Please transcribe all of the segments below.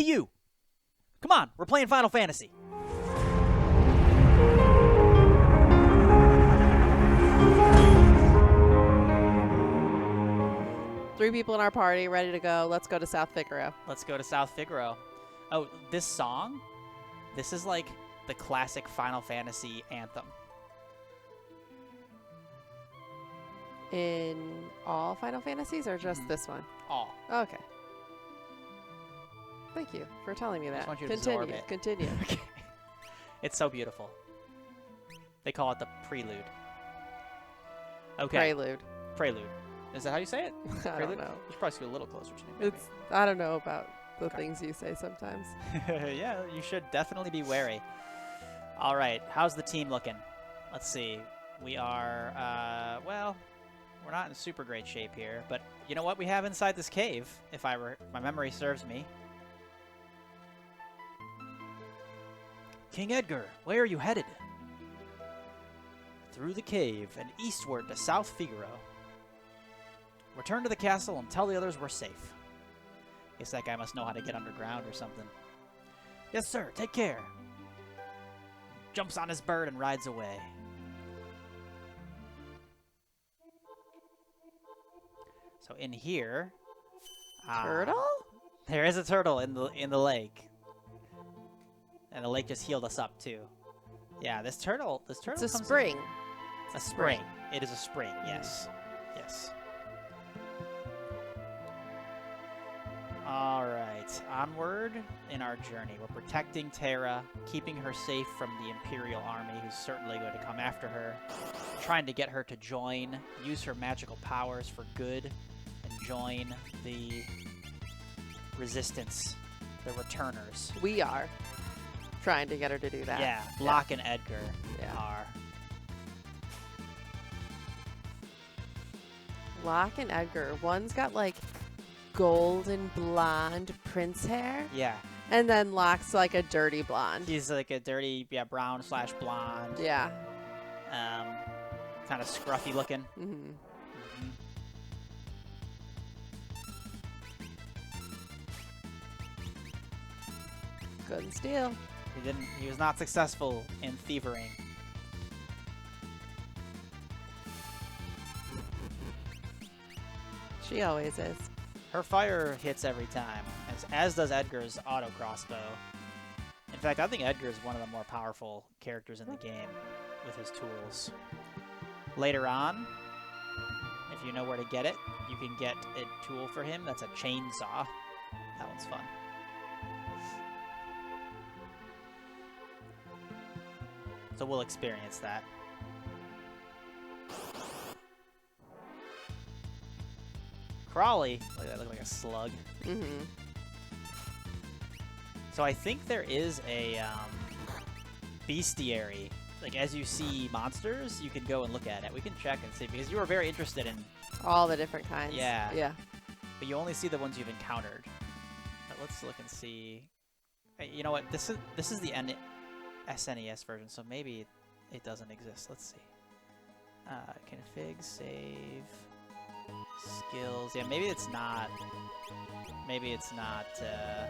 you! Come on, we're playing Final Fantasy. Three people in our party, ready to go. Let's go to South Figaro. Let's go to South Figaro. Oh, this song? This is like the classic Final Fantasy anthem. In all Final Fantasies or just this one? All. Okay. Thank you for telling me that. I just want you to absorb Continue. it. Continue. Okay. It's so beautiful. They call it the prelude. Okay. Prelude. Prelude. Is that how you say it? I don't know. You should probably scoot a little closer to me. Maybe. I don't know about the Okay. things you say sometimes. Yeah, you should definitely be wary. All right, how's the team looking? Let's see. We are, well, we're not in super great shape here, but you know what we have inside this cave, if my memory serves me? King Edgar, where are you headed? Through the cave and eastward to South Figaro. Return to the castle and tell the others we're safe. Guess that guy must know how to get underground or something. Yes, sir. Take care. Jumps on his bird and rides away. So in here, Turtle? there is a turtle in the lake, and the lake just healed us up too. Yeah, this turtle. It's a comes in- spring. A spring. It is a spring. Yes. Yes. All right, onward in our journey. We're protecting Terra, keeping her safe from the Imperial army, who's certainly going to come after her, trying to get her to use her magical powers for good, and join the resistance, the returners. We are trying to get her to do that. Yeah, Locke and Edgar are. Locke and Edgar. One's got like golden blonde prince hair. Yeah. And then Locke's like a dirty blonde. He's like a dirty, brown/blonde. Yeah. Kind of scruffy looking. Mm-hmm. Couldn't steal. He was not successful in thievering. She always is. Her fire hits every time, as does Edgar's auto crossbow. In fact, I think Edgar is one of the more powerful characters in the game with his tools. Later on, if you know where to get it, you can get a tool for him that's a chainsaw. That one's fun. So we'll experience that. Crawley, look at that, look like a slug. Mm-hmm. So I think there is a bestiary. Like, as you see monsters, you can go and look at it. We can check and see, because you were very interested in... All the different kinds. Yeah. Yeah. But you only see the ones you've encountered. But let's look and see. Hey, you know what? This is the SNES version, so maybe it doesn't exist. Let's see. Config, save, skills. Yeah, maybe it's not. Maybe it's not. Yeah.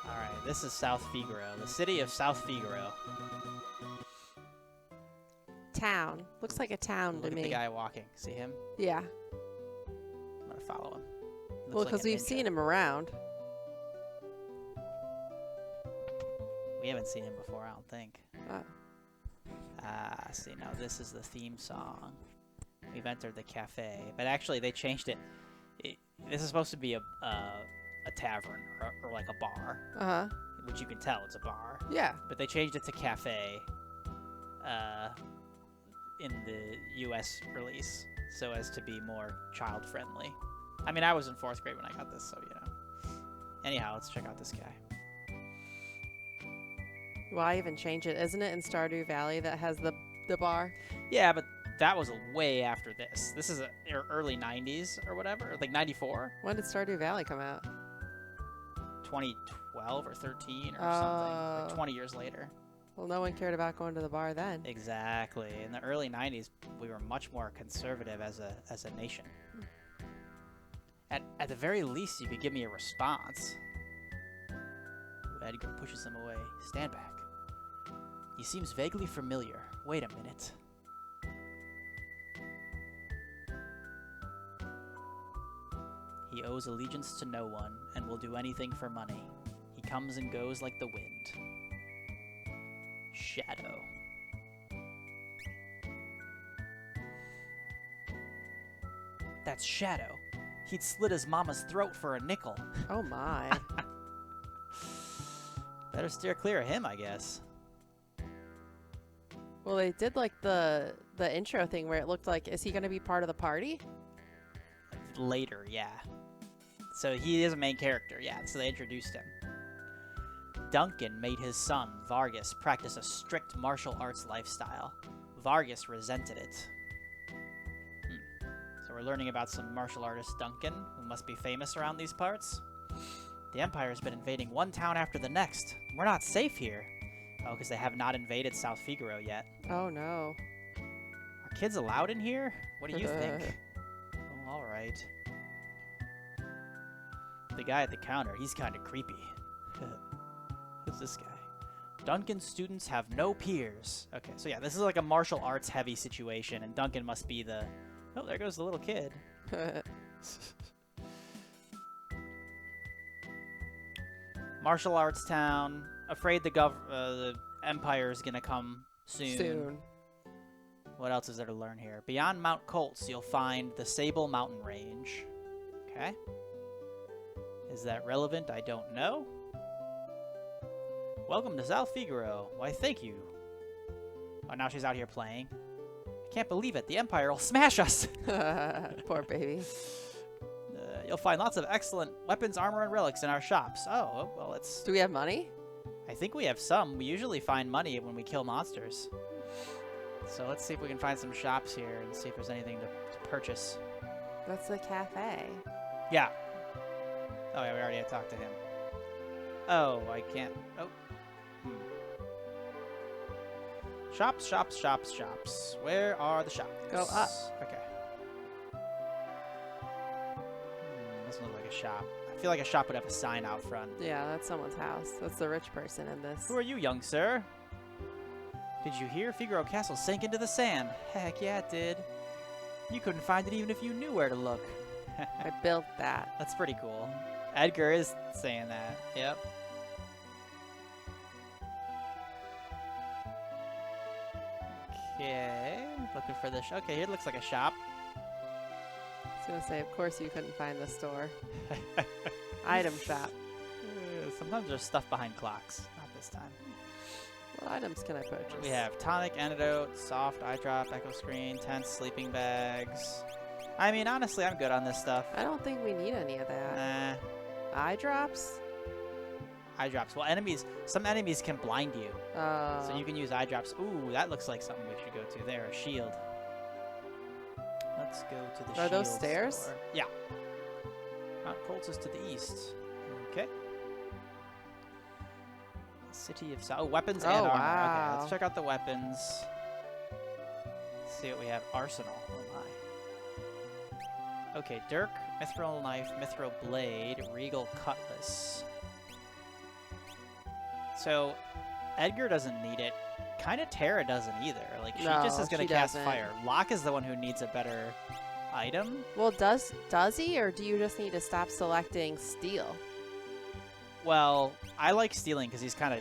All right. This is South Figaro, the city of South Figaro. Town. Looks like a town Look to at me. the guy walking. See him? Yeah. I'm gonna follow him. Looks Well, like because a we've ninja. seen him around. We haven't seen him before, I don't think. Oh. See, now this is the theme song. We've entered the cafe, but actually they changed it. This is supposed to be a tavern or like a bar, Uh-huh. which you can tell it's a bar. Yeah. But they changed it to cafe in the U.S. release so as to be more child-friendly. I mean, I was in 4th grade when I got this, so you know. Anyhow, let's check out this guy. Why even change it? Isn't it in Stardew Valley that has the bar? Yeah, but that was way after this. This is early 90s or whatever, like 94, When did Stardew Valley come out? 2012 or 13 or something, Oh. like 20 years later. Well, no one cared about going to the bar then. Exactly. In the early 90s, we were much more conservative as a nation. At the very least, you could give me a response. Edgar pushes him away. Stand back. He seems vaguely familiar. Wait a minute. He owes allegiance to no one and will do anything for money. He comes and goes like the wind. Shadow. That's Shadow. He'd slit his mama's throat for a nickel. Oh my. Better steer clear of him, I guess. Well, they did like the intro thing where it looked like, is he going to be part of the party? Later, yeah. So he is a main character, yeah, so they introduced him. Duncan made his son, Vargas, practice a strict martial arts lifestyle. Vargas resented it. So we're learning about some martial artist Duncan, who must be famous around these parts. The Empire's been invading one town after the next. We're not safe here. Oh, because they have not invaded South Figaro yet. Oh no. Are kids allowed in here? What do you think? Oh, all right. The guy at the counter, he's kind of creepy. Who's this guy? Duncan's students have no peers. Okay, so yeah, this is like a martial arts heavy situation, and Duncan must be the... Oh, there goes the little kid. Martial arts town. Afraid the Empire is gonna come soon. What else is there to learn here? Beyond Mount Colts, you'll find the Sable Mountain Range. Okay. Is that relevant? I don't know. Welcome to South Figaro. Why, thank you. Oh, now she's out here playing. I can't believe it. The Empire will smash us. Poor baby. You'll find lots of excellent weapons, armor, and relics in our shops. Oh, well, let's... Do we have money? I think we have some. We usually find money when we kill monsters. So let's see if we can find some shops here and see if there's anything to purchase. That's the cafe. Yeah. Oh, yeah, we already had talked to him. Oh, I can't... Oh. Shops, shops, shops, shops. Where are the shops? Go up. Okay. Doesn't look like a shop. I feel like a shop would have a sign out front. Yeah, that's someone's house. That's the rich person in this. Who are you, young sir? Did you hear Figaro Castle sank into the sand? Heck yeah, it did. You couldn't find it even if you knew where to look. I built that. That's pretty cool. Edgar is saying that. Yep. Okay, looking for this. Okay, here it looks like a shop. I was gonna say, of course you couldn't find the store. Item shop. Sometimes there's stuff behind clocks. Not this time. What items can I purchase? We have tonic, antidote, soft, eye drop, echo screen, tents, sleeping bags. I mean, honestly, I'm good on this stuff. I don't think we need any of that. Nah. Eye drops? Eye drops. Well, some enemies can blind you. So you can use eye drops. Ooh, that looks like something we should go to there. A shield. Let's go to the shield. Are those stairs? Store. Yeah. Mount Colts is to the east. Okay. City of South. Oh, weapons and armor. Wow. Okay, let's check out the weapons. Let's see what we have. Arsenal. Oh my. Okay, dirk, mithril knife, mithril blade, regal cutlass. So, Edgar doesn't need it. Kind of Tara doesn't either. Like, she just is going to cast fire. Locke is the one who needs a better item. Well, does he, or do you just need to stop selecting steel? Well, I like stealing because he's kind of...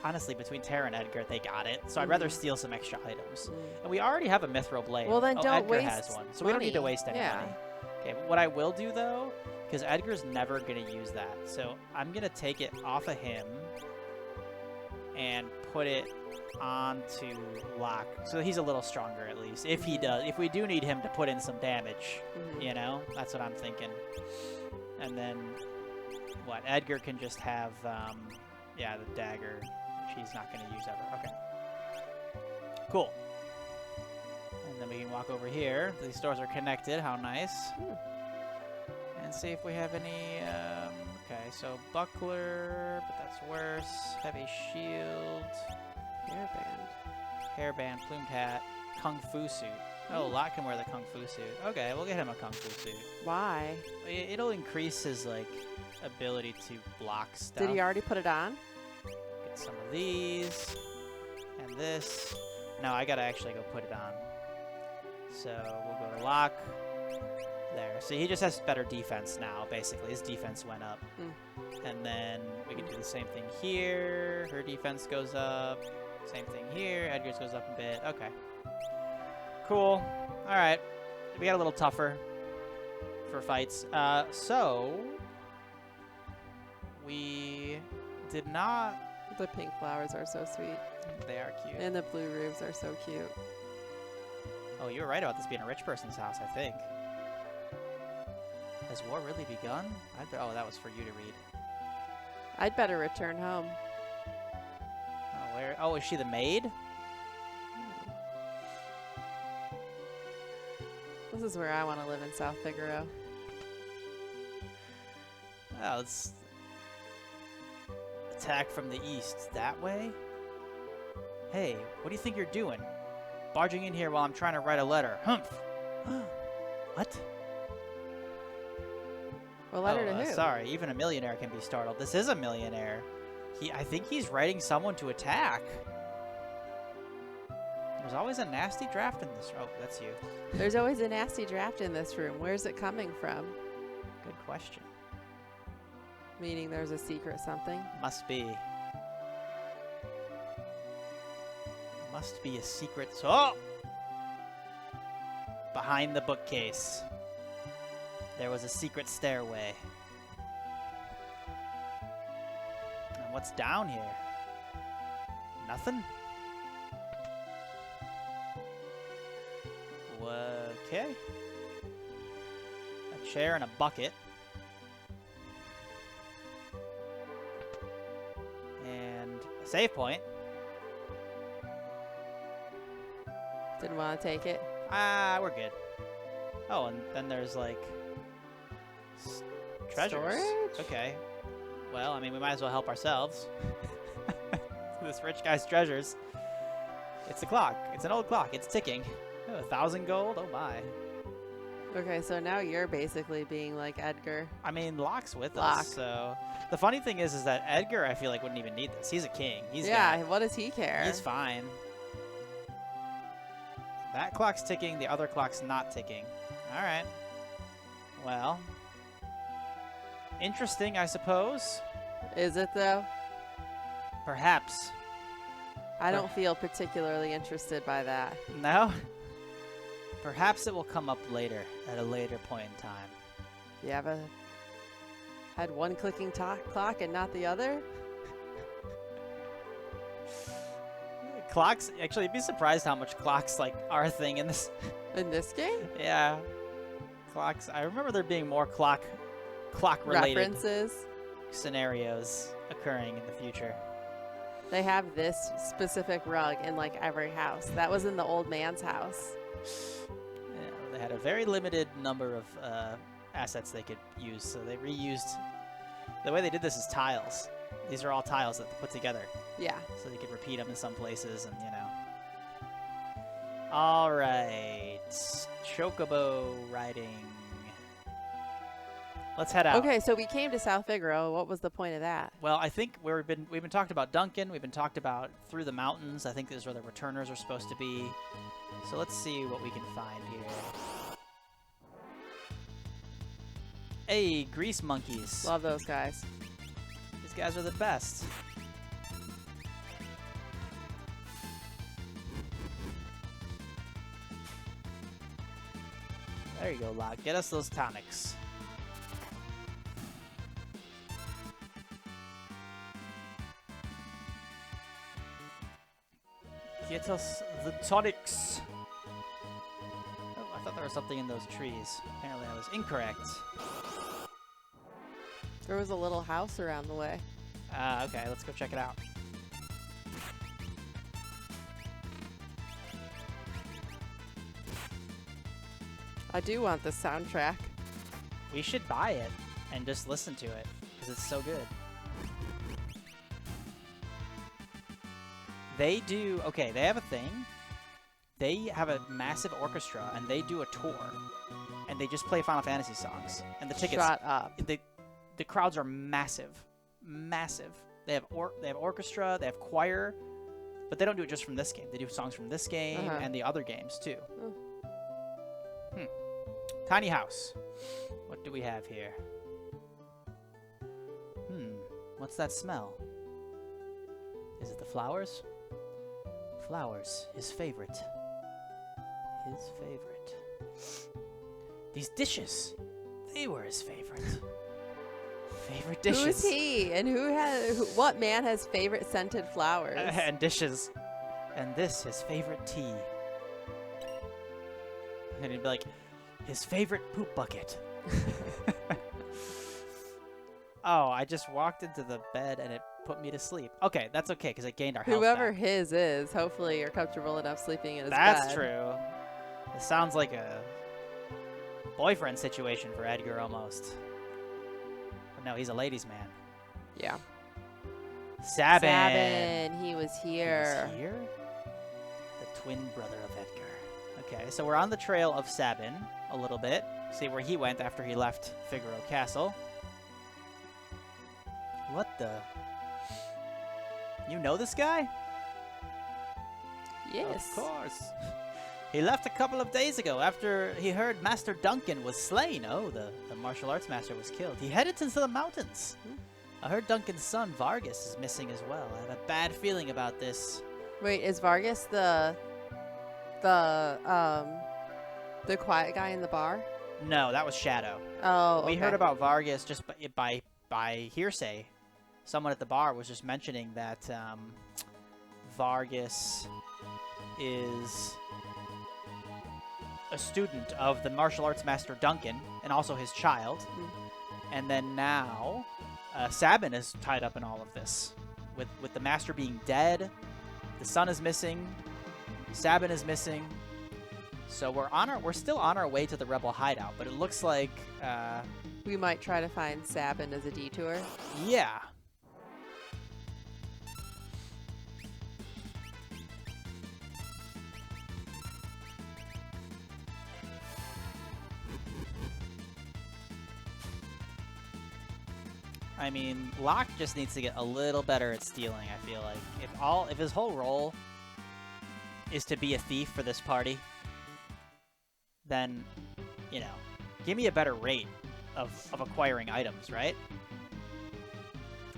Honestly, between Tara and Edgar, they got it. So I'd rather steal some extra items. And we already have a mithril blade. Well, then don't Edgar waste has one. So we don't need to waste any money. Okay, but what I will do, though, because Edgar's never going to use that. So I'm going to take it off of him and put it onto Locke. So he's a little stronger, at least. If he does. If we do need him to put in some damage, you know? That's what I'm thinking. And then, what? Edgar can just have, yeah, the dagger, which he's not going to use ever. Okay. Cool. And then we can walk over here. These stores are connected. How nice. And see if we have any, okay, so buckler, but that's worse. Heavy shield. Hairband. Hairband, plumed hat, kung fu suit. Oh, Locke can wear the kung fu suit. Okay, we'll get him a kung fu suit. Why? It'll increase his, like, ability to block stuff. Did he already put it on? Get some of these. And this. No, I gotta actually go put it on. So, we'll go to Locke. There. So he just has better defense now, basically. His defense went up. And then we can do the same thing here. Her defense goes up. Same thing here. Edgar's goes up a bit. Okay. Cool. Alright. We got a little tougher for fights. So, we did not... The pink flowers are so sweet. They are cute. And the blue roofs are so cute. Oh, you were right about this being a rich person's house, I think. Has war really begun? Oh, that was for you to read. I'd better return home. Oh, where? Oh, is she the maid? This is where I want to live in South Figaro. Oh, let's attack from the east. That way? Hey, what do you think you're doing? Barging in here while I'm trying to write a letter. Humph! What? Well, letter to who? Sorry, even a millionaire can be startled. This is a millionaire. I think he's writing someone to attack. There's always a nasty draft in this. Oh, that's you. There's always a nasty draft in this room. Where's it coming from? Good question. Meaning there's a secret something? Must be. Must be a secret. Oh! Behind the bookcase. There was a secret stairway. And what's down here? Nothing? Okay. A chair and a bucket. And a save point. Didn't want to take it. Ah, we're good. Oh, and then there's like treasures. Storage? Okay. Well, I mean, we might as well help ourselves. This rich guy's treasures. It's a clock. It's an old clock. It's ticking. Oh, 1,000 gold? Oh my. Okay, so now you're basically being like Edgar. I mean, Locke's with Locke. us, so... The funny thing is that Edgar, I feel like, wouldn't even need this. He's a king. What does he care? He's fine. That clock's ticking. The other clock's not ticking. All right. Well... Interesting, I suppose. Is it, though? Perhaps. I don't feel particularly interested by that. No? Perhaps it will come up later, at a later point in time. You ever had one clicking clock and not the other? Clocks, actually, you'd be surprised how much clocks, like, are a thing in this. In this game? Yeah. Clocks, I remember there being more clock-related references? Scenarios occurring in the future. They have this specific rug in, like, every house. That was in the old man's house. Yeah, they had a very limited number of assets they could use, so they reused... The way they did this is tiles. These are all tiles that they put together. Yeah. So they could repeat them in some places, and, you know. All right. Chocobo riding. Let's head out. Okay, so we came to South Figaro. What was the point of that? Well, I think we've been talking about Duncan. We've been talked about through the mountains. I think this is where the returners are supposed to be. So let's see what we can find here. Hey, grease monkeys. Love those guys. These guys are the best. There you go, Locke. Get us those tonics. Get us the tonics. Oh, I thought there was something in those trees. Apparently I was incorrect. There was a little house around the way. Okay, let's go check it out. I do want the soundtrack. We should buy it and just listen to it because it's so good. They do, okay, they have a thing. They have a massive orchestra, and they do a tour. And they just play Final Fantasy songs. And the tickets... Shut up. The crowds are massive. Massive. They have orchestra, they have choir, but they don't do it just from this game. They do songs from this game and the other games, too. Tiny house. What do we have here? What's that smell? Is it the flowers? Flowers. His favorite. His favorite. These dishes. They were his favorite. Favorite dishes. Who's he? And what man has favorite scented flowers? And dishes. And this, his favorite tea. And he'd be like, his favorite poop bucket. Oh, I just walked into the bed and it put me to sleep. Okay, that's okay because it gained our health Whoever back. his is, hopefully you're comfortable enough sleeping in his bed. That's true. It sounds like a boyfriend situation for Edgar almost. But no, he's a ladies' man. Yeah. Sabin. Sabin, he was here. He was here? The twin brother of Edgar. Okay, so we're on the trail of Sabin a little bit. See where he went after he left Figaro Castle. What the? You know this guy? Yes. Of course. He left a couple of days ago after he heard Master Duncan was slain. Oh, the martial arts master was killed. He headed into the mountains. I heard Duncan's son, Vargas, is missing as well. I have a bad feeling about this. Wait, is Vargas the quiet guy in the bar? No, that was Shadow. Oh, okay. We heard about Vargas just by hearsay. Someone at the bar was just mentioning that Vargas is a student of the martial arts master Duncan and also his child. And then now Sabin is tied up in all of this. With the master being dead, the son is missing, Sabin is missing. So we're still on our way to the rebel hideout, but it looks like we might try to find Sabin as a detour. Yeah. I mean, Locke just needs to get a little better at stealing, I feel like. If his whole role is to be a thief for this party, then, you know, give me a better rate of acquiring items, right?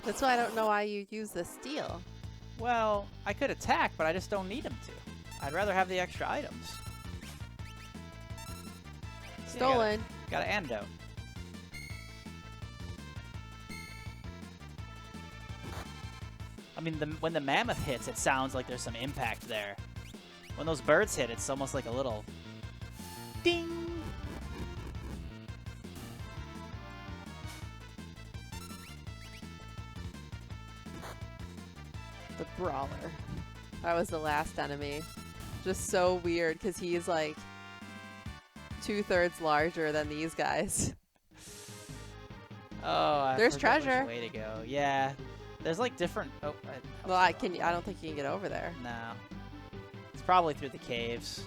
That's why I don't know why you use the steal. Well, I could attack, but I just don't need him to. I'd rather have the extra items. See, Stolen. Got an antidote. I mean, when the mammoth hits, it sounds like there's some impact there. When those birds hit, it's almost like a little ding. The brawler. That was the last enemy. Just so weird because he's like 2/3 larger than these guys. Oh, there's forget treasure. Which way to go? Yeah, there's like different. Oh, Well, I don't think you can get over there. No, it's probably through the caves.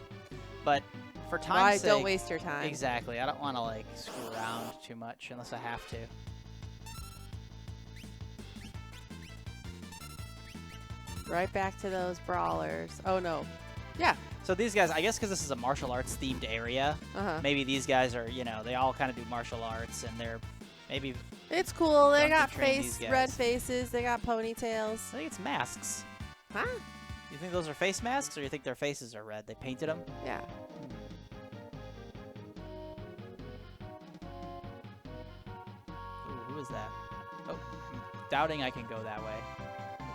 But for time's Why? sake, Don't waste your time. Exactly. I don't want to like screw around too much unless I have to. Right back to those brawlers. Oh no. Yeah. So these guys, I guess because this is a martial arts themed area, maybe these guys are, you know, they all kind of do martial arts and they're maybe... It's cool. They got train these guys. red faces. They got ponytails. I think it's masks. Huh? You think those are face masks or you think their faces are red? They painted them? Yeah. Ooh, who is that? Oh, I'm doubting I can go that way.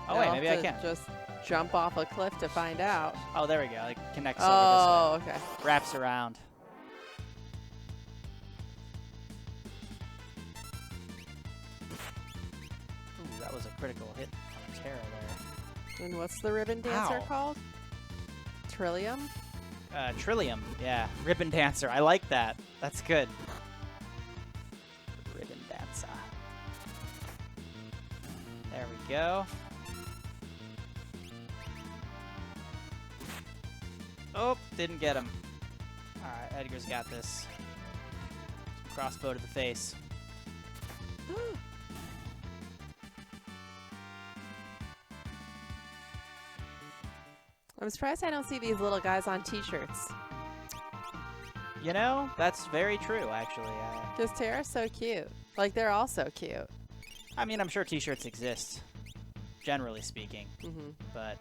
Oh, You'll wait, maybe I have to can. just jump off a cliff to find out. Oh, there we go. It connects over Oh, this way. okay. Wraps around. Ooh, that was a critical hit on Terra there. And what's the ribbon dancer Ow. called? Trillium? Trillium, yeah. Ribbon Dancer. I like that. That's good. Ribbon Dancer. There we go. Oh, didn't get him. Alright, Edgar's got this. Crossbow to the face. I'm surprised I don't see these little guys on t-shirts. You know, that's very true, actually. Because Terra's so cute. Like, they're all so cute. I mean, I'm sure t-shirts exist, generally speaking, but...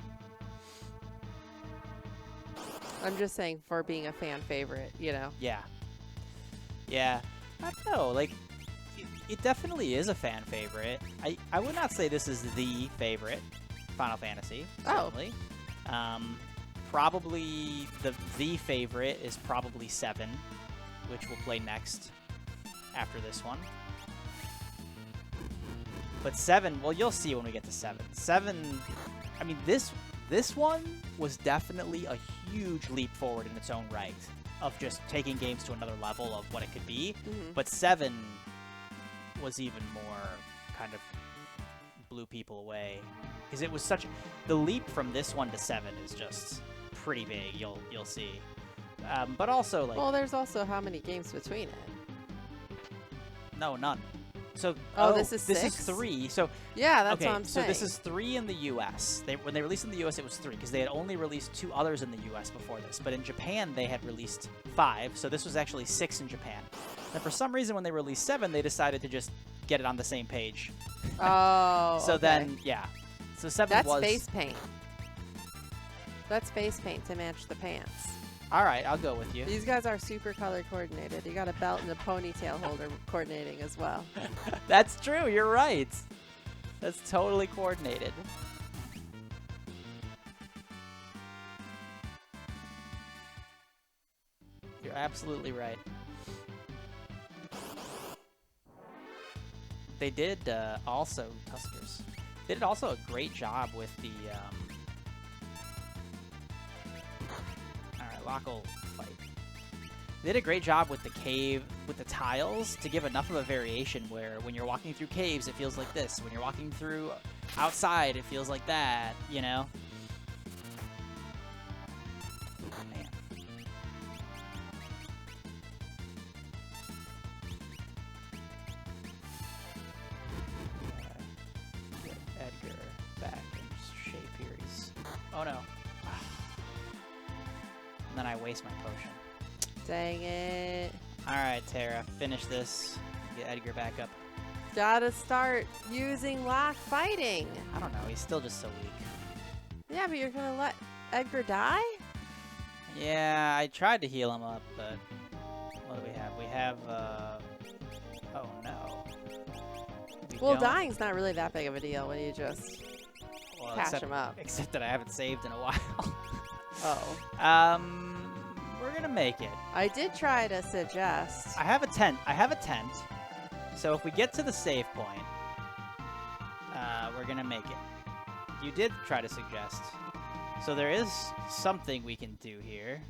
I'm just saying for being a fan favorite, you know? Yeah. Yeah. I don't know, like, it definitely is a fan favorite. I would not say this is the favorite Final Fantasy, certainly. Probably the favorite is probably 7, which we'll play next after this one. But 7, well, you'll see when we get to 7. 7, I mean, this one was definitely a huge leap forward in its own right of just taking games to another level of what it could be. But 7 was even more kind of blew people away because it was such the leap from this one to 7 is just pretty big. You'll see, but also like well, there's also how many games between it? No, none. So this is 6? 3. So yeah, that's okay, what I'm saying. So this is 3 in the U.S. When they released in the U.S. it was 3 because they had only released 2 others in the U.S. before this. But in Japan they had released 5, so this was actually 6 in Japan. And for some reason when they released 7, they decided to just get it on the same page. Oh, so okay. Then yeah, so 7 that's was face paint. That's face paint to match the pants. All right, I'll go with you. These guys are super color coordinated. You got a belt and a ponytail holder coordinating as well. That's true. You're right. That's totally coordinated. You're absolutely right. They did also, Tuskers, they did also a great job with the, alright, Locke will fight. They did a great job with the cave, with the tiles, to give enough of a variation where when you're walking through caves, it feels like this. When you're walking through outside, it feels like that, you know? Man. Get Edgar back in shape here. Oh no. And then I waste my potion. Dang it. Alright, Terra, finish this. Get Edgar back up. Gotta start using Locke fighting. I don't know, he's still just so weak. Yeah, but you're gonna let Edgar die? Yeah, I tried to heal him up, but what do we have? We have, oh no. Well, dying's not really that big of a deal when you just patch him up. Except that I haven't saved in a while. Oh. We're gonna make it. I did try to suggest. I have a tent. So if we get to the save point, we're gonna make it. You did try to suggest. So there is something we can do here.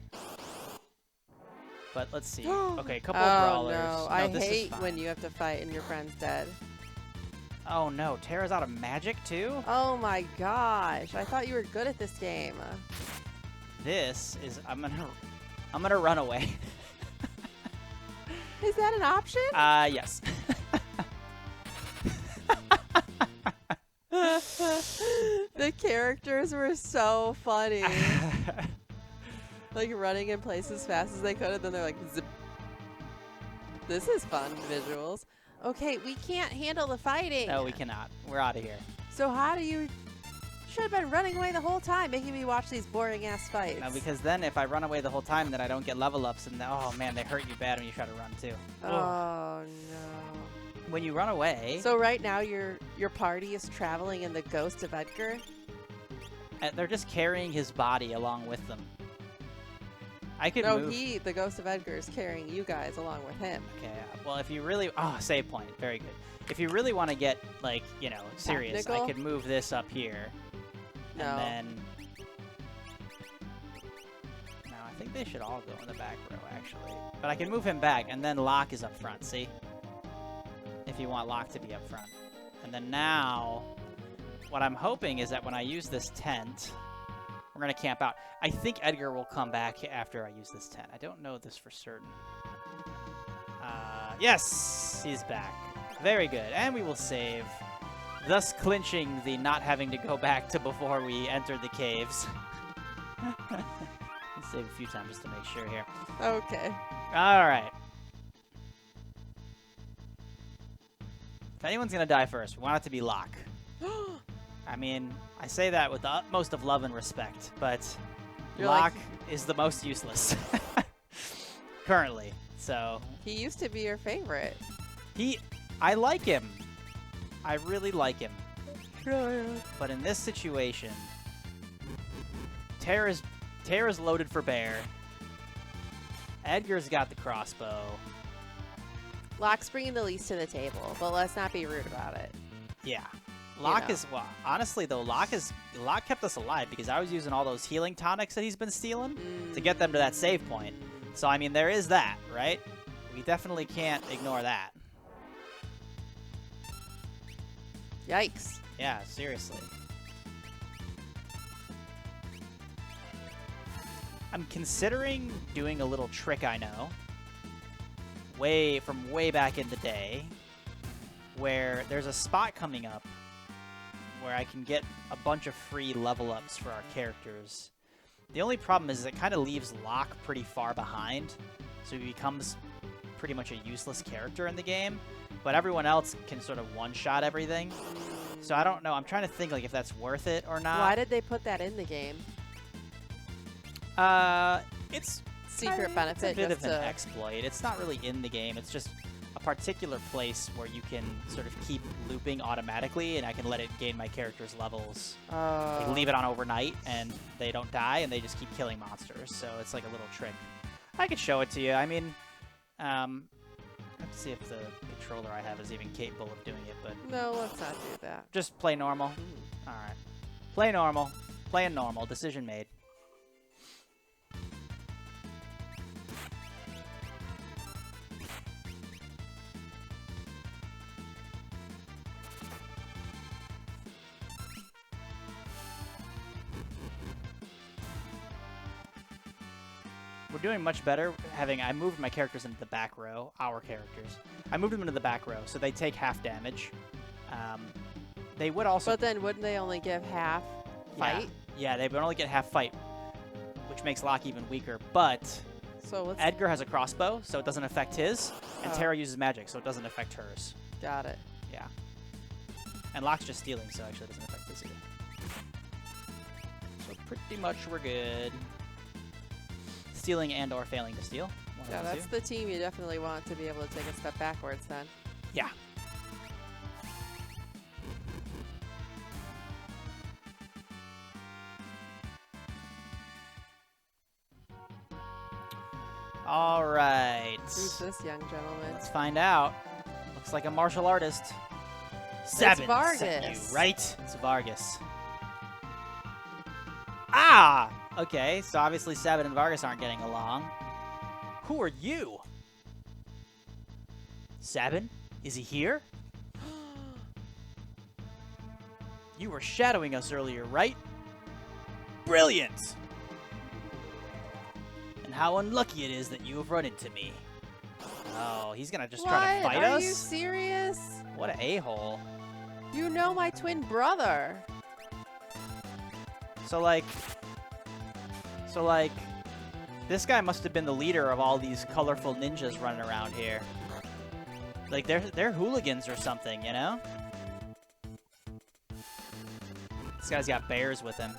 But let's see. Okay, a couple of brawlers. No, I hate when you have to fight and your friend's dead. Oh no, Terra's out of magic too? Oh my gosh. I thought you were good at this game. This is I'm gonna run away. Is that an option? Yes. The characters were so funny. Like running in place as fast as they could, and then they're like, zip. This is fun visuals. Okay, we can't handle the fighting. No, we cannot. We're out of here. So how do you... Should have been running away the whole time, making me watch these boring-ass fights. No, because then if I run away the whole time, then I don't get level ups, and oh man, they hurt you bad when you try to run too. Oh no. When you run away... So right now your party is traveling in the ghost of Edgar? They're just carrying his body along with them. I could move... No, the ghost of Edgar, is carrying you guys along with him. Okay, well if you really... Oh, save point. Very good. If you really want to get, like, you know, serious, Technical? I could move this up here. No. And then... No, I think they should all go in the back row, actually. But I can move him back, and then Locke is up front, see? If you want Locke to be up front. And then now, what I'm hoping is that when I use this tent, we're going to camp out. I think Edgar will come back after I use this tent. I don't know this for certain. Yes, he's back. Very good. And we will save, thus clinching the not having to go back to before we entered the caves. Let's save a few times just to make sure here. Okay. All right. If anyone's going to die first, we want it to be Locke. I mean, I say that with the utmost of love and respect, but Locke is the most useless currently. So he used to be your favorite. I like him. I really like him. Yeah. But in this situation, Tara's loaded for bear. Edgar's got the crossbow. Locke's bringing the least to the table, but let's not be rude about it. Yeah. Locke is, well, honestly though, Locke kept us alive because I was using all those healing tonics that he's been stealing to get them to that save point. So, I mean, there is that, right? We definitely can't ignore that. Yikes. Yeah, seriously. I'm considering doing a little trick I know. From way back in the day, where there's a spot coming up where I can get a bunch of free level ups for our characters. The only problem is it kind of leaves Locke pretty far behind, so he becomes pretty much a useless character in the game, but everyone else can sort of one-shot everything. So I don't know. I'm trying to think like if that's worth it or not. Why did they put that in the game? It's secret benefit. It's a bit of an exploit. It's not really in the game. It's just a particular place where you can sort of keep looping automatically, and I can let it gain my character's levels. Like leave it on overnight, and they don't die, and they just keep killing monsters. So it's like a little trick. I could show it to you. I mean, let's see if the controller I have is even capable of doing it, but... No, let's not do that. Just play normal? All right. Play normal. Playing normal. Decision made. We're doing much better I moved my characters into the back row, our characters. I moved them into the back row, so they take half damage. They would also... But then wouldn't they only give half fight? Yeah, they would only get half fight, which makes Locke even weaker. But so Edgar has a crossbow, so it doesn't affect his, and Tara uses magic, so it doesn't affect hers. Got it. Yeah. And Locke's just stealing, so actually it doesn't affect his either. So pretty much we're good. Stealing and or failing to steal. Yeah, that's the team you definitely want to be able to take a step backwards then. Yeah. All right. Who's this young gentleman? Let's find out. Looks like a martial artist. SABIN Vargas. Sent you, right? It's Vargas. Ah! Okay, so obviously SABIN and Vargas aren't getting along. Who are you? SABIN? Is he here? You were shadowing us earlier, right? Brilliant! And how unlucky it is that you have run into me. Oh, he's gonna just try to fight us? Are you serious? What an a-hole. You know my twin brother. So like, this guy must have been the leader of all these colorful ninjas running around here. Like, they're hooligans or something, you know? This guy's got bears with him.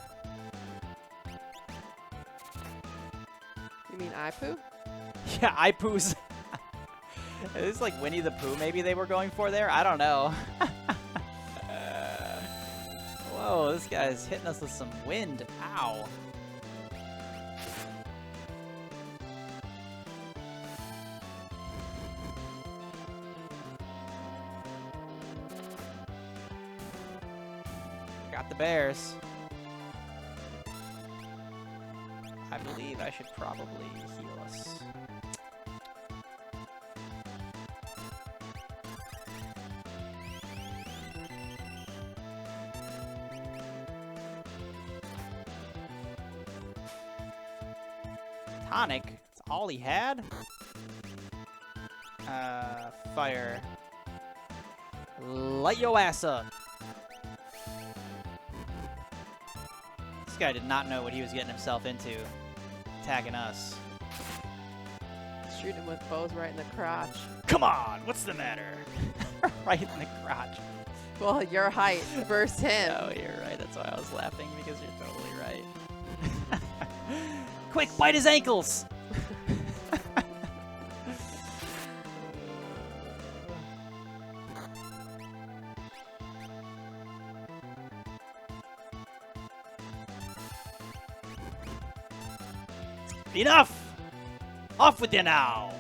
You mean Ipu? Yeah, Ipu's. Is this like Winnie the Pooh maybe they were going for there? I don't know. Whoa, this guy's hitting us with some wind. Ow. Got the bears. I believe I should probably heal us. tonic. That's all he had? Fire. Light your ass up. This guy did not know what he was getting himself into. Attacking us. Shoot him with bows right in the crotch. Come on, what's the matter? Right in the crotch. Well, your height versus him. Oh, you're right. That's why I was laughing, because you're totally right. Quick, bite his ankles! Enough! Off with you now!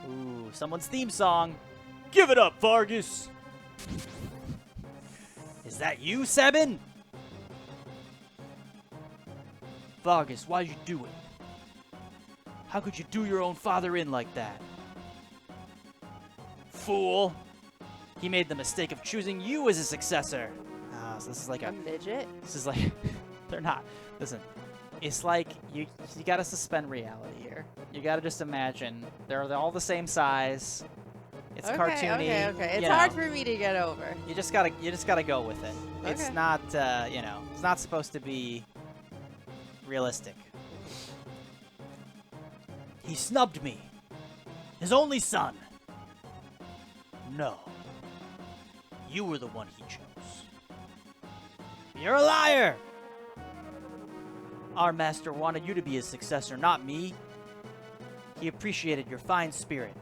Ooh, someone's theme song. Give it up, Vargas! Is that you, SABIN? Vargas, why'd you do it? How could you do your own father in like that? Fool! He made the mistake of choosing you as a successor. Ah, so this is like a midget? This is like... They're not. Listen, it's like you gotta suspend reality here. You gotta just imagine they're all the same size. It's cartoony. Okay. It's hard for me to get over. You just gotta go with it. Okay. It's not it's not supposed to be realistic. He snubbed me. His only son. No. You were the one he chose. You're a liar! Our master wanted you to be his successor, not me. He appreciated your fine spirit.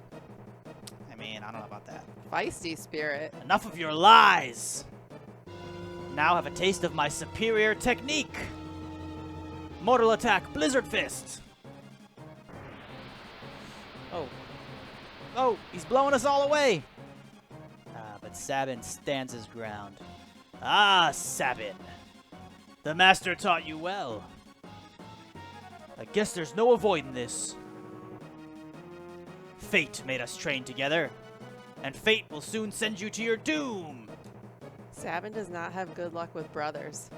I mean, I don't know about that. Feisty spirit. Enough of your lies! Now have a taste of my superior technique! Mortal attack, Blizzard Fist! Oh. Oh, he's blowing us all away! But SABIN stands his ground. Ah, SABIN! The master taught you well. I guess there's no avoiding this. Fate made us train together, and fate will soon send you to your doom. SABIN does not have good luck with brothers.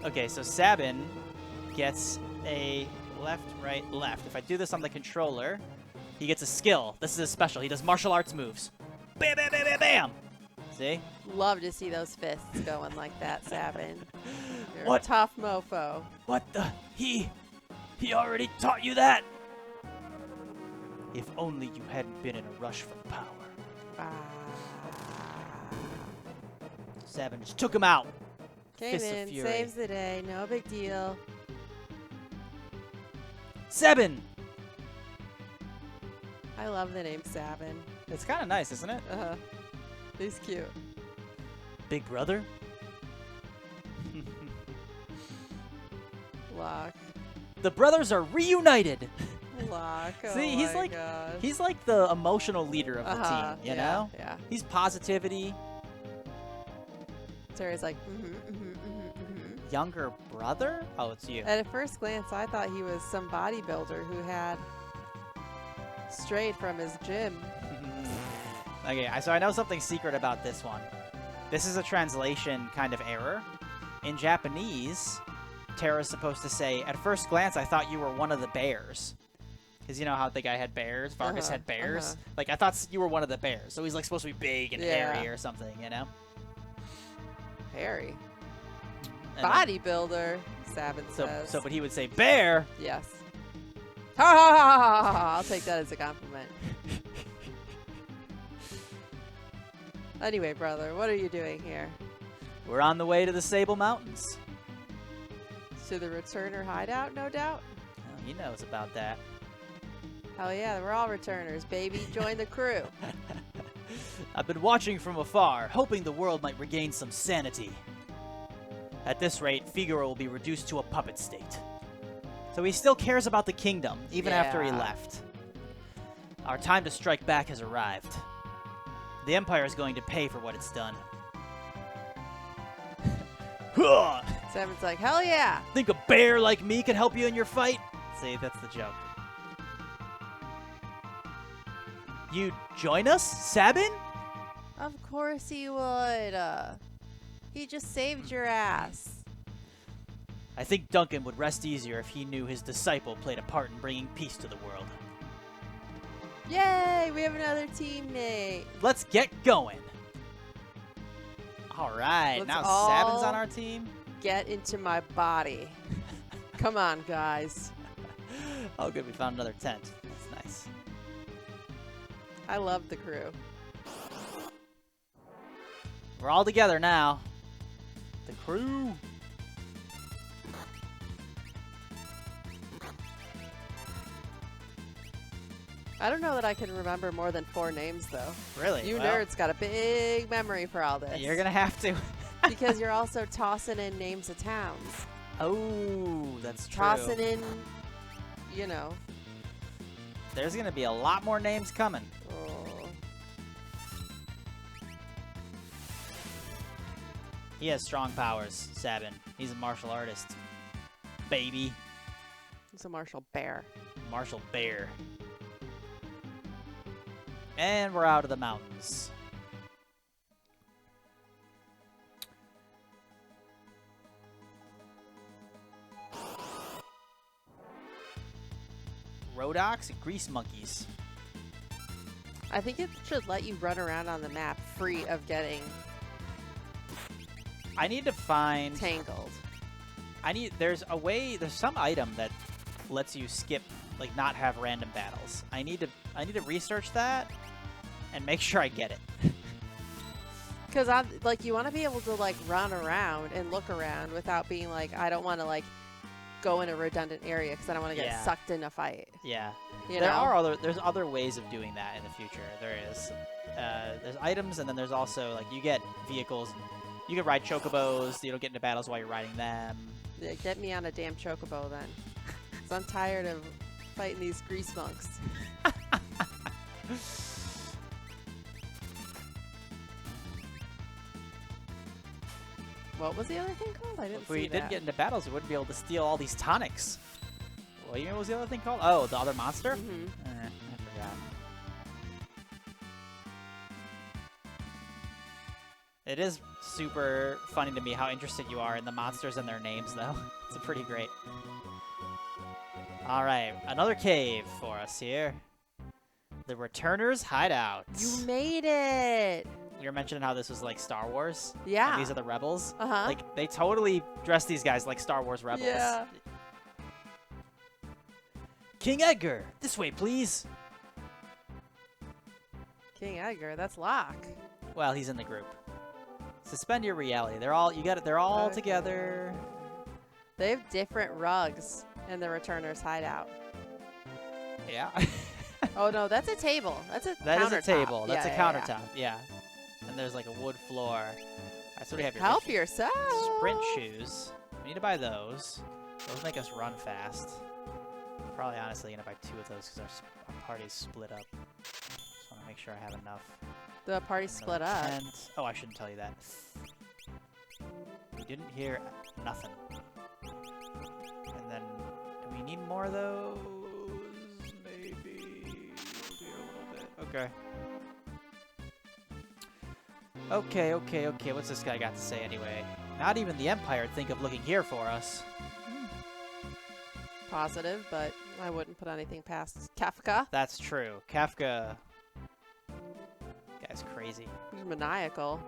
Okay, so SABIN gets a left, right, left. If I do this on the controller, he gets a skill. This is a special. He does martial arts moves. Bam, bam, bam, bam, bam. See? Love to see those fists going like that, SABIN. You're What? a tough mofo. What the? He already taught you that? If only you hadn't been in a rush for power. SABIN just took him out. Came Fist of in, Fury. saves the day, no big deal. SABIN! I love the name SABIN. It's kind of nice, isn't it? Uh-huh. He's cute. Big brother? Locke. The brothers are reunited. Locke. Oh See, my gosh. he's like the emotional leader of the team, you yeah, know? Yeah. He's positivity. Terry's like, Younger brother? Oh, it's you. At a first glance, I thought he was some bodybuilder who had strayed from his gym. Okay, so I know something secret about this one. This is a translation kind of error. In Japanese, Terra's supposed to say, at first glance, I thought you were one of the bears. Because you know how the guy had bears? Vargas had bears? Like, I thought you were one of the bears. So he's, like, supposed to be big and hairy or something, you know? Hairy. And Bodybuilder, SABIN says. but he would say, bear! Yes. Ha ha ha ha ha! I'll take that as a compliment. Anyway, brother, what are you doing here? We're on the way to the Sable Mountains. To the returner hideout, no doubt? Oh, he knows about that. Hell yeah, we're all returners, baby. Join the crew. I've been watching from afar, hoping the world might regain some sanity. At this rate, Figaro will be reduced to a puppet state. So he still cares about the kingdom, even after he left. Our time to strike back has arrived. The Empire is going to pay for what it's done. SABIN's like, hell yeah! Think a bear like me could help you in your fight? See, that's the joke. You join us, SABIN? Of course he would. He just saved your ass. I think Duncan would rest easier if he knew his disciple played a part in bringing peace to the world. Yay! We have another teammate. Let's get going. All right, Let's now all Sabin's on our team. Get into my body. Come on, guys. Oh, good, we found another tent. That's nice. I love the crew. We're all together now. The crew. I don't know that I can remember more than 4 names, though. Really? You Well, nerds got a big memory for all this. You're going to have to. Because you're also tossing in names of towns. Oh, that's true. Tossing in, you know. There's going to be a lot more names coming. Oh. He has strong powers, Sabin. He's a martial artist. Baby. He's a martial bear. Martial bear. And we're out of the mountains. Rhodocs and grease monkeys. I think it should let you run around on the map free of getting I need to find... tangled. There's some item that lets you skip, like not have random battles. I need to research that and make sure I get it. Because you want to be able to like run around and look around without being like, I don't want to like go in a redundant area because I don't want to get sucked in a fight. Yeah. You know? There's other ways of doing that in the future. There is. There's items, and then there's also like you get vehicles. You can ride chocobos. You don't get into battles while you're riding them. Yeah, get me on a damn chocobo then. Because I'm tired of fighting these grease monks. What was the other thing called? I didn't If see we that. didn't get into battles, we wouldn't be able to steal all these tonics. What was the other thing called? Oh, the other monster? Mhm. I forgot. It is super funny to me how interested you are in the monsters and their names, though. It's pretty great. All right, another cave for us here. The Returner's Hideout. You made it! You were mentioning how this was like Star Wars. Yeah. And these are the rebels. Uh-huh. Like, they totally dress these guys like Star Wars rebels. Yeah. King Edgar, this way, please. King Edgar, that's Locke. Well, he's in the group. Suspend your reality. They're all They're all Okay. together. They have different rugs in the Returner's hideout. Yeah. Oh no, that's a table. That's a That is countertop. a table. That's Yeah, a yeah, countertop. Yeah. And there's like a wood floor. Alright, so we have yeah. your Help yourself. sprint shoes. We need to buy those. Those make us run fast. Probably honestly gonna buy 2 of those because our party's split up. Just want to make sure I have enough. The party split Another up. tent. Oh, I shouldn't tell you that. We didn't hear nothing. And then, do we need more of those? Maybe. We'll do a little bit. Okay. Okay. What's this guy got to say anyway? Not even the Empire would think of looking here for us. Positive, but I wouldn't put anything past Kafka. That's true. Kafka. Guy's crazy. He's maniacal.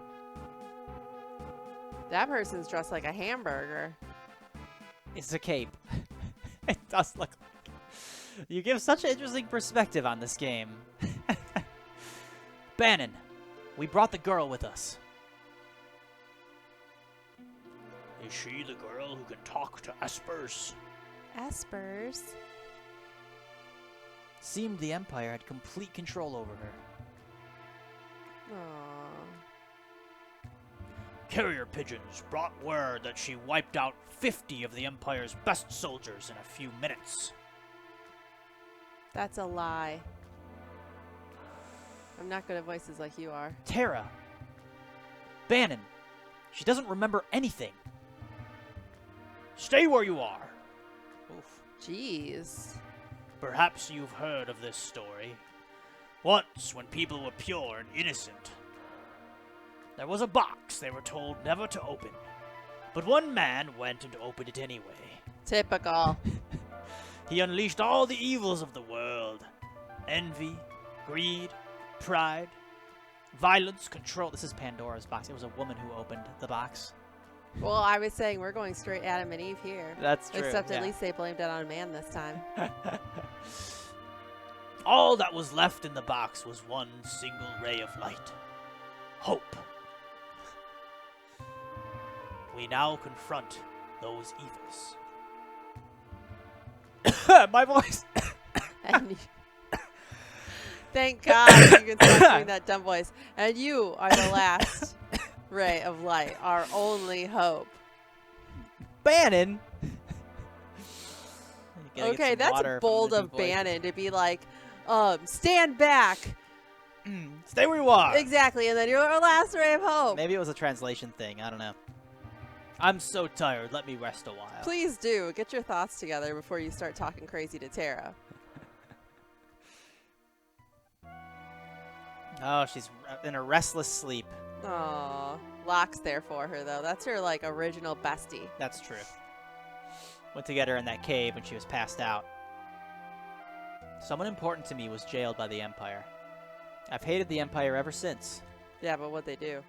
That person's dressed like a hamburger. It's a cape. It does look like. You give such an interesting perspective on this game. Bannon, we brought the girl with us. Is she the girl who can talk to espers? Espers. Seemed the Empire had complete control over her. Aww. Carrier pigeons brought word that she wiped out 50 of the Empire's best soldiers in a few minutes. That's a lie. I'm not good at voices like you are. Terra. Bannon. She doesn't remember anything. Stay where you are. Oof. Jeez. Perhaps you've heard of this story. Once, when people were pure and innocent, There was a box they were told never to open. But one man went and opened it anyway. Typical. He unleashed all the evils of the world. Envy, greed, pride, violence, control. This is Pandora's box. It was a woman who opened the box. Well, I was saying we're going straight Adam and Eve here. That's true. Except at least they blamed it on a man this time. All that was left in the box was one single ray of light. Hope. We now confront those evils. My voice. And thank God you can stop doing that dumb voice. And you are the last ray of light, our only hope. Bannon. Okay, that's bold of Bannon to be like, stand back. Stay where you are. Exactly, and then you're our last ray of hope. Maybe it was a translation thing. I don't know. I'm so tired. Let me rest a while. Please do. Get your thoughts together before you start talking crazy to Tara. Oh, she's in a restless sleep. Aw. Locke's there for her, though. That's her, like, original bestie. That's true. Went to get her in that cave when she was passed out. Someone important to me was jailed by the Empire. I've hated the Empire ever since. Yeah, but what'd they do?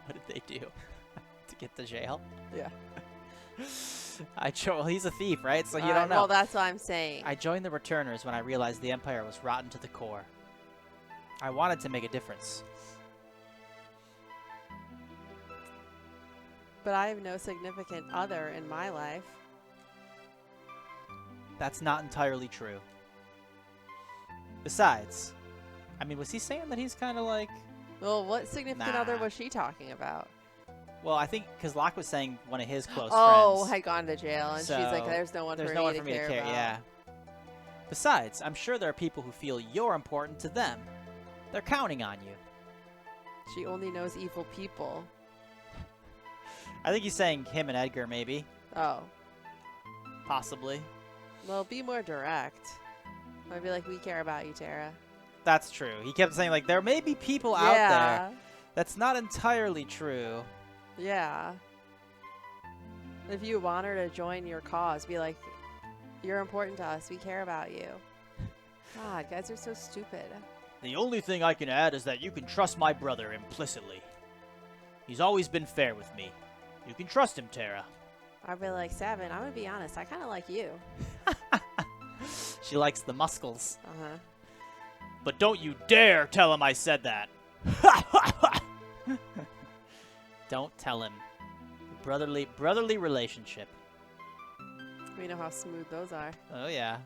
What did they do? To get to jail? Yeah. Well, he's a thief, right? So you don't know. Well, that's what I'm saying. I joined the Returners when I realized the Empire was rotten to the core. I wanted to make a difference. But I have no significant other in my life. That's not entirely true. Besides, I mean, was he saying that he's kind of like... Well, what significant other was she talking about? Well, I think because Locke was saying one of his close Oh, friends. had gone to jail, and So, she's like, there's no one for me to care about. Yeah. Besides, I'm sure there are people who feel you're important to them. They're counting on you. She only knows evil people. I think he's saying him and Edgar, maybe. Oh. Possibly. Well, be more direct. I'd be like, we care about you, Tara. That's true. He kept saying, like, there may be people out there. That's not entirely true. Yeah. If you want her to join your cause, be like, you're important to us. We care about you. God, guys are so stupid. The only thing I can add is that you can trust my brother implicitly. He's always been fair with me. You can trust him, Tara. I'd be like, SABIN, I'm going to be honest. I kind of like you. She likes the muscles. Uh-huh. But don't you dare tell him I said that. Don't tell him. Brotherly relationship. We know how smooth those are. Oh, yeah.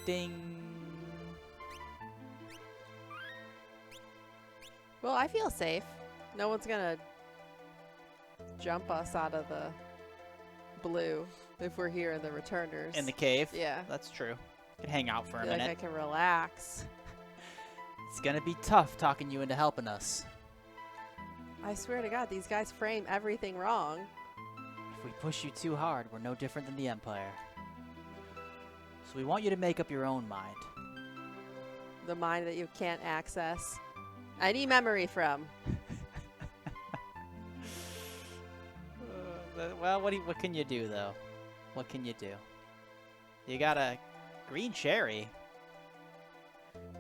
Ding. Well, I feel safe. No one's going to jump us out of the blue if we're here in the Returners. In the cave? Yeah. That's true. Could hang out for a Like minute. I can relax. It's gonna be tough talking you into helping us. I swear to God, these guys frame everything wrong. If we push you too hard, we're no different than the Empire. So we want you to make up your own mind. The mind that you can't access any memory from. Well, what can you do, though? What can you do? You got a green cherry.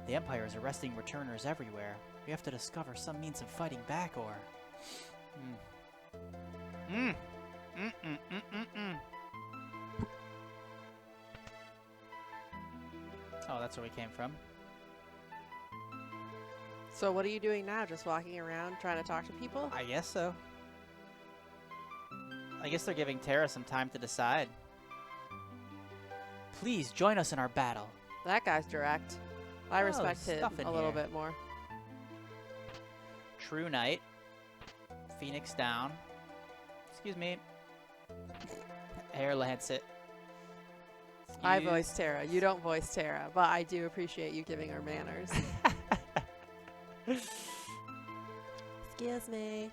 The Empire is arresting Returners everywhere. We have to discover some means of fighting back, or... Oh, that's where we came from. So what are you doing now? Just walking around trying to talk to people? I guess so. I guess they're giving Tara some time to decide. Please join us in our battle. That guy's direct. I respect him stuff in a little here. bit more. True Knight. Phoenix down. Excuse me. Air Lancet. I voice Tara. You don't voice Tara, but I do appreciate you giving her manners. Excuse me.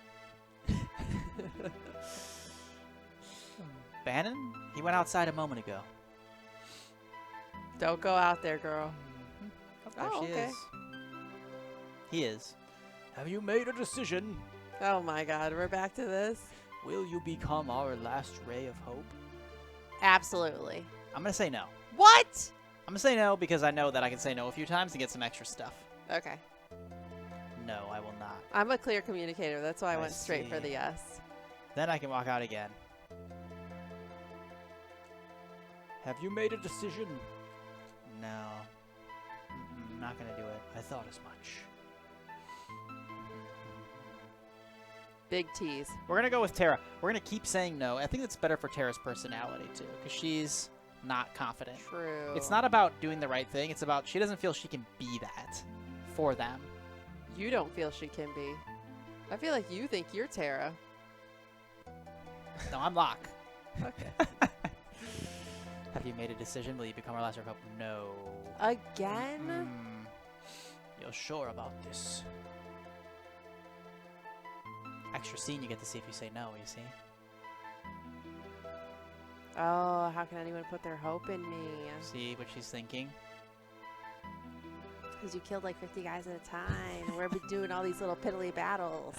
Bannon? He went outside a moment ago. Don't go out there, girl. There Oh, she okay. is. He is. Have you made a decision? Oh my god, we're back to this? Will you become our last ray of hope? Absolutely. I'm gonna say no. What? I'm gonna say no because I know that I can say no a few times and get some extra stuff. Okay. No, I will not. I'm a clear communicator. That's why I I went straight for see. the yes. Then I can walk out again. Have you made a decision? No. Not gonna do it. I thought as much. Big tease. We're gonna go with Tara. We're gonna keep saying no. I think it's better for Tara's personality too, because she's not confident. True. It's not about doing the right thing. It's about she doesn't feel she can be that for them. You don't feel she can be. I feel like you think you're Tara. No, I'm Locke. Okay. Have you made a decision? Will you become our last hope? No. Again? Mm. You're sure about this? Extra scene you get to see if you say no, you see? Oh, how can anyone put their hope in me? See what she's thinking? Because you killed like 50 guys at a time. We're doing all these little piddly battles.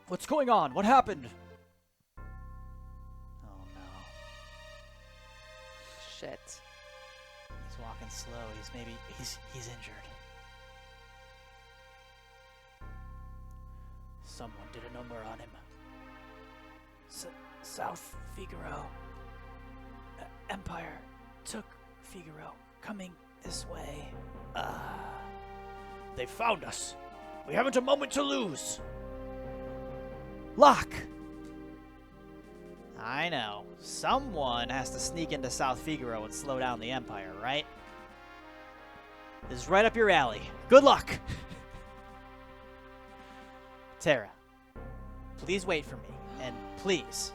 What's going on? What happened? Oh no. Shit. He's walking slow. He's injured. Someone did a number on him. South Figaro. Empire took Figaro. Coming this way. They found us. We haven't a moment to lose. Locke! I know. Someone has to sneak into South Figaro and slow down the Empire, right? This is right up your alley. Good luck! Tara, please wait for me, and please,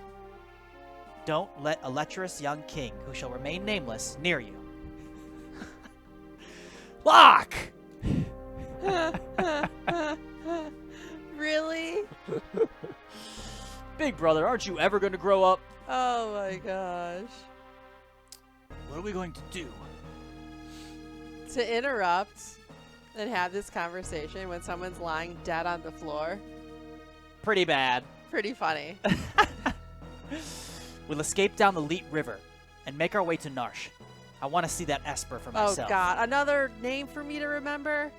don't let a lecherous young king, who shall remain nameless, near you. Locke! Really? Big brother, aren't you ever going to grow up? Oh my gosh. What are we going to do? To interrupt and have this conversation when someone's lying dead on the floor. Pretty bad. Pretty funny. We'll escape down the Leet River and make our way to Narsh. I want to see that Esper for Oh myself. god. Another name for me to remember?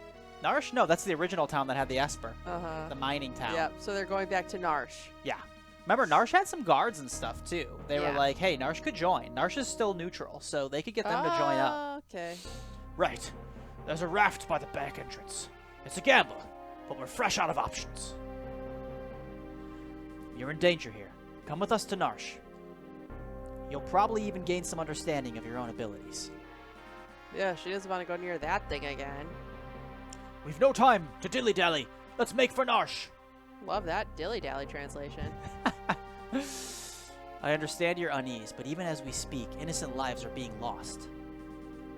Narsh? No, that's the original town that had the Esper. Uh-huh. The mining town. Yep. So they're going back to Narsh. Yeah. Remember, Narsh had some guards and stuff, too. They were Yeah. like, hey, Narsh could join. Narsh is still neutral, so they could get them to join up. Okay. Right. There's a raft by the back entrance. It's a gamble, but we're fresh out of options. You're in danger here. Come with us to Narsh. You'll probably even gain some understanding of your own abilities. Yeah, she doesn't want to go near that thing again. We've no time to dilly-dally. Let's make for Narsh. Love that dilly-dally translation. I understand your unease, but even as we speak, innocent lives are being lost.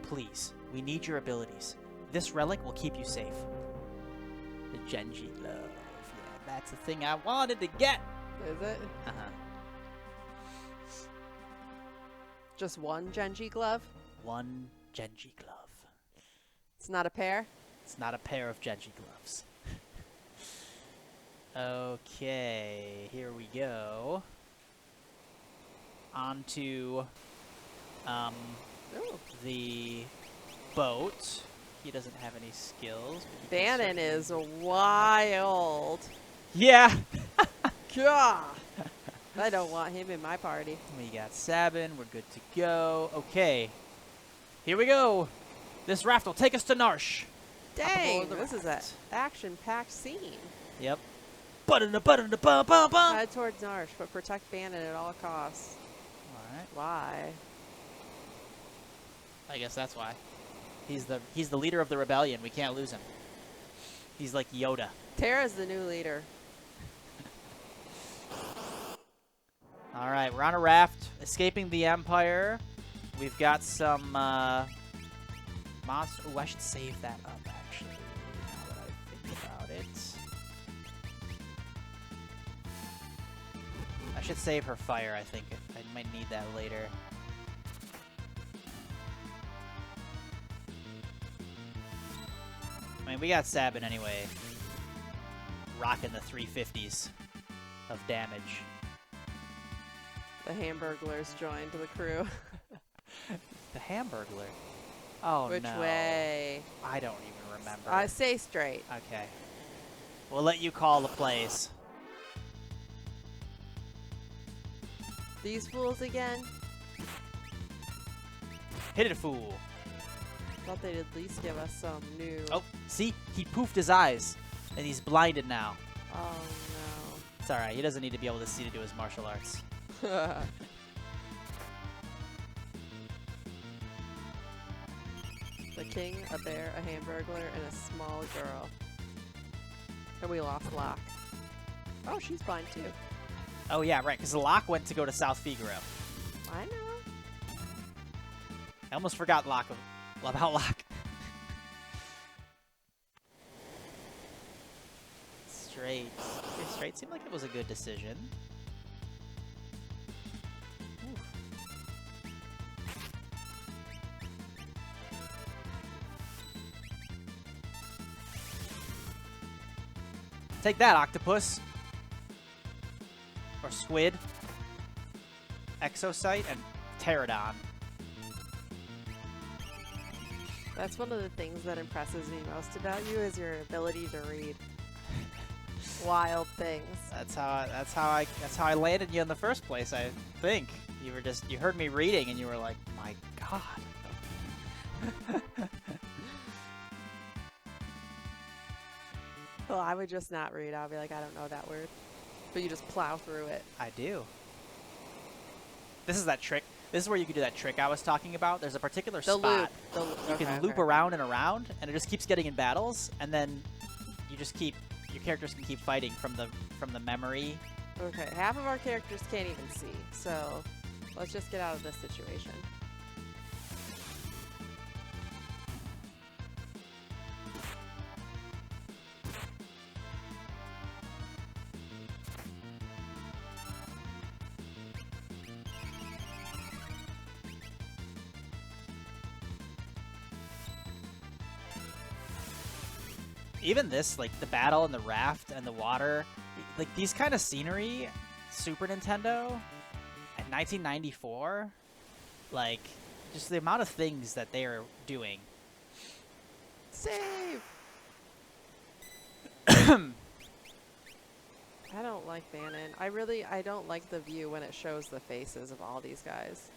Please, we need your abilities. This relic will keep you safe. The Genji glove. Yeah, that's the thing I wanted to get. Is it? Uh-huh. Just one Genji glove? One Genji glove. It's not a pair? It's not a pair of Genji gloves. Okay, here we go. On to Ooh. the boat. He doesn't have any skills. But he can Bannon certainly- is wild. Yeah! God. I don't want him in my party. We got SABIN. We're good to go. Okay. Here we go. This raft will take us to Narsh. Dang, aboard the this is an raft. action-packed scene. Yep. Ba-da-da-ba-da-da-ba-ba-ba. Head towards Narsh, but protect Bannon at all costs. Alright. Why? I guess that's why. He's the leader of the rebellion. We can't lose him. He's like Yoda. Tara's the new leader. Alright, we're on a raft, escaping the Empire. We've got some monster. Oh, I should save that up, actually, now that I think about it. I should save her fire, I think. I might need that later. mean, we got SABIN anyway. Rocking the 350s of damage. The Hamburglers joined the crew. The Hamburglar? Oh, Which no. way? I don't even remember. I say straight. Okay. We'll let you call the plays. These fools again? Hit it, fool. Thought they'd at least give us some new. Oh, see? He poofed his eyes, and he's blinded now. Oh It's alright. He doesn't need to be able to see to do his martial arts. no. The king, a bear, a hamburglar, and a small girl. And we lost Locke. Oh, she's blind too. Oh, yeah, right, because Locke went to go to South Figaro. I know. I almost forgot about Locke. Straight. Okay, straight seemed like it was a good decision. Oof. Take that, octopus. Or squid. Exocyte and pterodon. That's one of the things that impresses me most about you is your ability to read wild things. That's how I landed you in the first place, I think. You heard me reading and you were like, my God. Well, I would just not read. I'll be like, I don't know that word. But you just plow through it. I do. This is that trick. This is where you can do that trick I was talking about. There's a particular The spot. loop. You can loop around and around, and it just keeps getting in battles, and then you just keep your characters can keep fighting from the memory. Okay, half of our characters can't even see, so let's just get out of this situation. Even this, like the battle and the raft and the water, like these kind of scenery, Super Nintendo, at 1994, like just the amount of things that they are doing. Save! I don't like Banon. I don't like the view when it shows the faces of all these guys.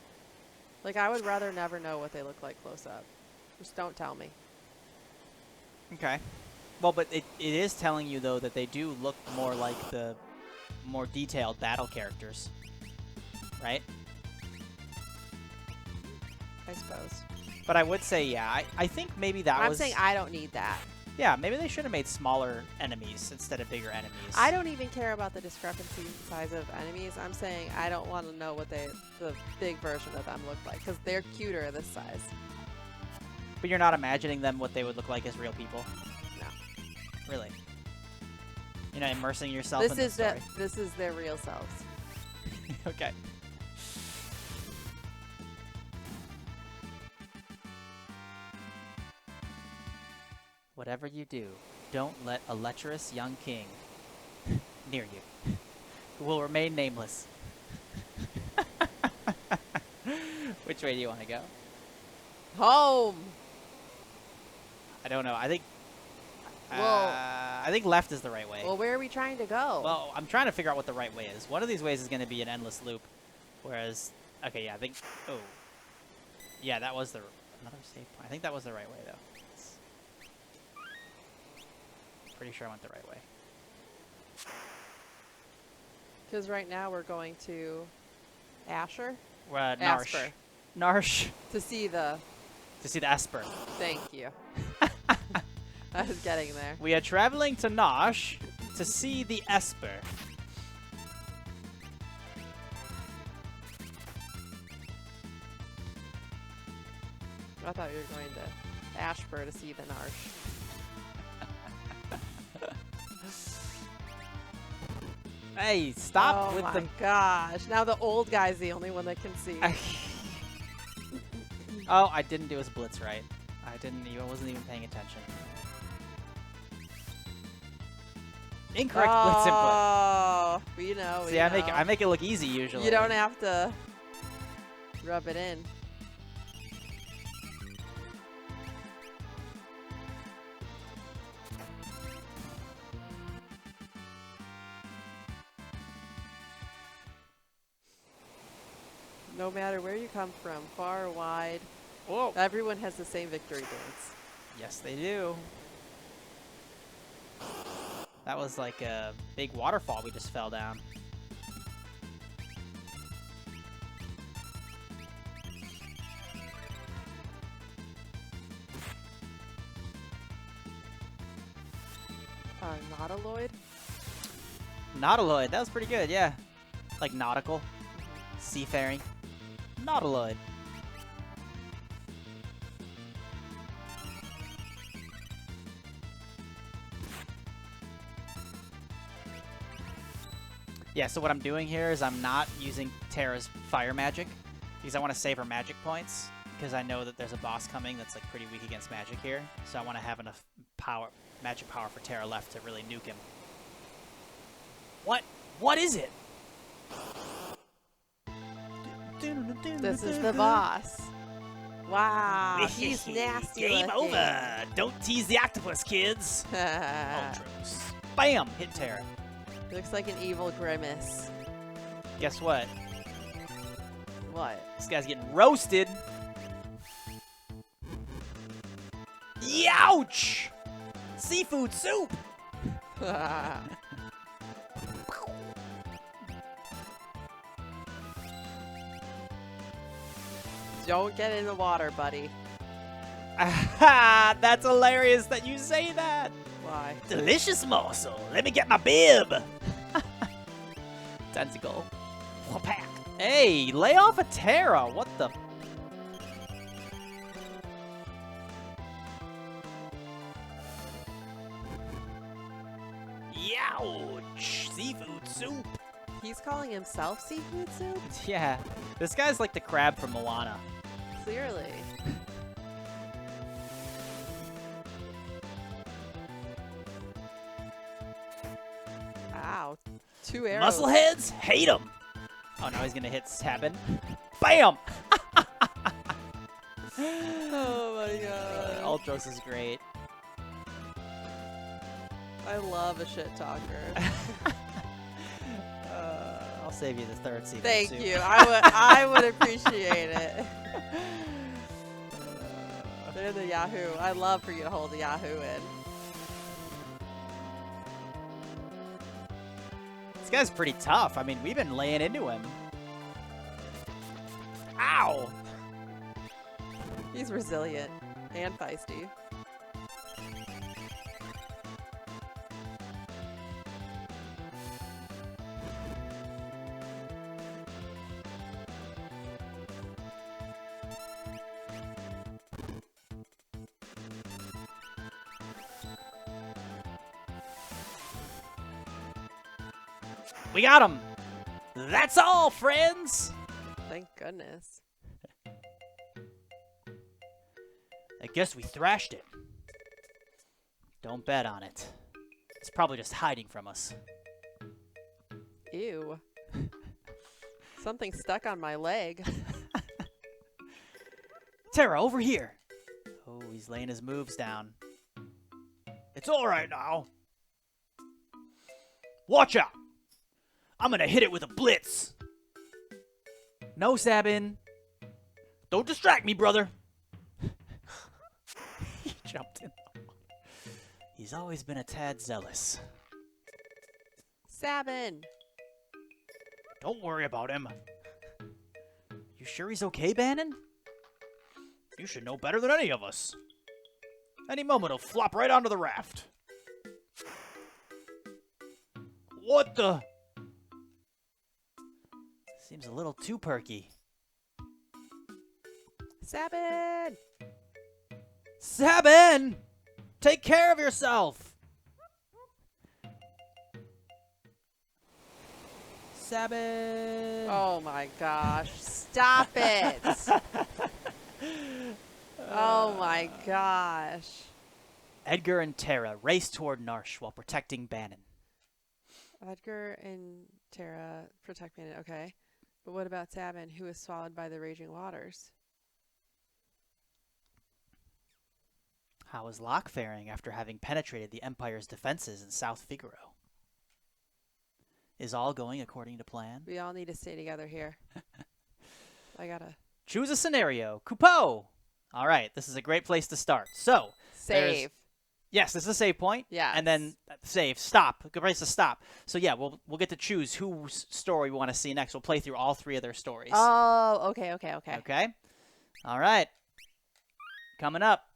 Like, I would rather never know what they look like close up. Just don't tell me. Okay. Well, but it is telling you, though, that they do look more like the more detailed battle characters. Right? I suppose. But I would say, yeah, I think maybe that I'm was... saying I don't need that. Yeah, maybe they should have made smaller enemies instead of bigger enemies. I don't even care about the discrepancy in size of enemies. I'm saying I don't want to know what the big version of them look like, because they're cuter this size. But you're not imagining them what they would look like as real people? No. Really? You're not immersing yourself in the story? This is their real selves. Okay. Whatever you do, don't let a lecherous young king near you, who will remain nameless. Which way do you want to go? Home! I don't know. I think Well, I think left is the right way. Well, where are we trying to go? Well, I'm trying to figure out what the right way is. One of these ways is going to be an endless loop, whereas, okay, yeah, I think, oh, yeah, that was another save point. I think that was the right way, though. Pretty sure I went the right way. Because right now we're going to Asher? We're at Asper. Narsh. To see the... To see the Esper. Thank you. I was getting there. We are traveling to Narsh to see the Esper. I thought you were going to Ashper to see the Narsh. Hey, stop oh with my gosh. Now the old guy's the only one that can see. Oh, I didn't do his blitz right. I wasn't even paying attention. Incorrect blitz input. Oh, we know. See, I make it look easy usually. You don't have to rub it in. No matter where you come from, far or wide, Whoa. everyone has the same victory dance. Yes, they do. That was like a big waterfall we just fell down. Nautiloid? Nautiloid, that was pretty good, yeah. Like nautical, seafaring. Nautiloid. Yeah, so what I'm doing here is I'm not using Terra's fire magic because I want to save her magic points because I know that there's a boss coming that's like pretty weak against magic here. So I want to have enough power, magic power for Terra left to really nuke him. What is it? This is the boss. Wow, he's nasty. Game looking. over. Don't tease the octopus, kids. Ultros. Bam! Hit Terra. Looks like an evil grimace. Guess what? What? This guy's getting roasted. Youch! Seafood soup! Don't get in the water, buddy. Aha! That's hilarious that you say that! Why? Delicious morsel. Let me get my bib. Tentacle. Wha-pack. Hey, lay off a Terra! What the? Youch. Seafood soup. He's calling himself seafood soup? Yeah. This guy's like the crab from Moana. Clearly. Ow. 2 arrows. Muscleheads hate them. Oh, now he's gonna hit SABIN. Bam! Oh my god. Ultros is great. I love a shit talker. I'll save you the third seafood Thank soup. you. I would appreciate it. They're the Yahoo. I love for you to hold the Yahoo in. This guy's pretty tough. I mean, we've been laying into him. Ow! He's resilient and feisty. We got him! That's all, friends! Thank goodness. I guess we thrashed it. Don't bet on it. It's probably just hiding from us. Ew. Something stuck on my leg. Terra, over here! Oh, he's laying his moves down. It's all right now. Watch out. I'm gonna hit it with a blitz. No, SABIN! Don't distract me, brother. He jumped in. He's always been a tad zealous. SABIN! Don't worry about him. You sure he's okay, Bannon? You should know better than any of us. Any moment he'll flop right onto the raft. What the? Seems a little too perky. SABIN! SABIN! Take care of yourself! SABIN! Oh my gosh. Stop it! Oh my gosh. Edgar and Terra race toward Narsh while protecting Bannon. Edgar and Tara protect Bandit. Okay. But what about SABIN, who was swallowed by the raging waters? How is Locke faring after having penetrated the Empire's defenses in South Figaro? Is all going according to plan? We all need to stay together here. I gotta Choose a scenario. Coupeau! All right, this is a great place to start. So, save. yes, this is a save point. Yeah. And then save. Stop. Good place to stop. So, yeah, we'll get to choose whose story we want to see next. We'll play through all 3 of their stories. Oh, okay. Okay? All right. Coming up.